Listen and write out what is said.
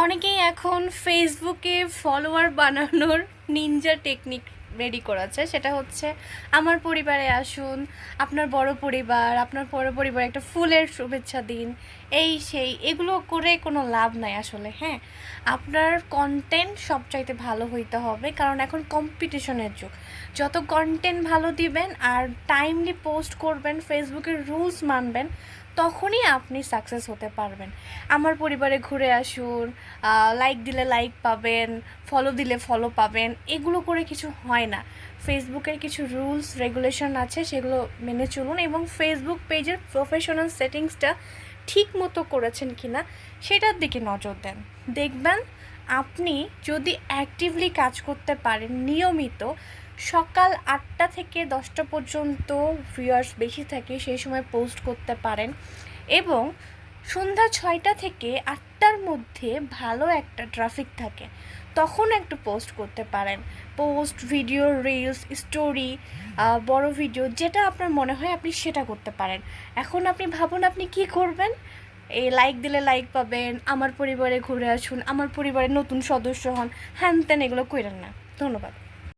অনেকেই এখন ফেসবুকে ফলোয়ার বানানোর নিনজা টেকনিক রেডি করেছে। সেটা হচ্ছে আমার পরিবারে আসুন, আপনার বড় পরিবার, আপনার বড় পরিবার একটা ফুলের শুভেচ্ছা দিন, এই সেই এগুলো করে কোনো লাভ নাই আসলে। হ্যাঁ, আপনার কন্টেন্ট সবচাইতে ভালো হইতে হবে, কারণ এখন কম্পিটিশনের যুগ। যত কন্টেন্ট ভালো দিবেন আর টাইমলি পোস্ট করবেন, ফেসবুকের রুলস মানবেন, তখনই আপনি সাকসেস হতে পারবেন। আমার পরিবারে ঘুরে আসুন, লাইক দিলে লাইক পাবেন, ফলো দিলে ফলো পাবেন, এগুলো করে কিছু হয় না। ফেসবুকের কিছু রুলস রেগুলেশন আছে, সেগুলো মেনে চলুন এবং ফেসবুক পেজের প্রফেশনাল সেটিংসটা ঠিক মতো করেছেন কি না সেটার দিকে নজর দেন। দেখবেন আপনি যদি অ্যাক্টিভলি কাজ করতে পারেন নিয়মিত, সকাল 8টা থেকে 10টা পর্যন্ত ভিউয়ার্স বেশি থাকে, সেই সময় পোস্ট করতে পারেন এবং সন্ধ্যা 6টা থেকে 8টার মধ্যে ভালো একটা ট্রাফিক থাকে, তখন একটু পোস্ট করতে পারেন। পোস্ট, ভিডিও, রিলস, স্টোরি, বড় ভিডিও, যেটা আপনার মনে হয় আপনি সেটা করতে পারেন। এখন আপনি ভাবুন আপনি কি করবেন। এই লাইক দিলে লাইক পাবেন, আমার পরিবারে ঘুরে আসুন, আমার পরিবারের নতুন সদস্য হন, হ্যান ত্যান এগুলো কইরেন না। ধন্যবাদ।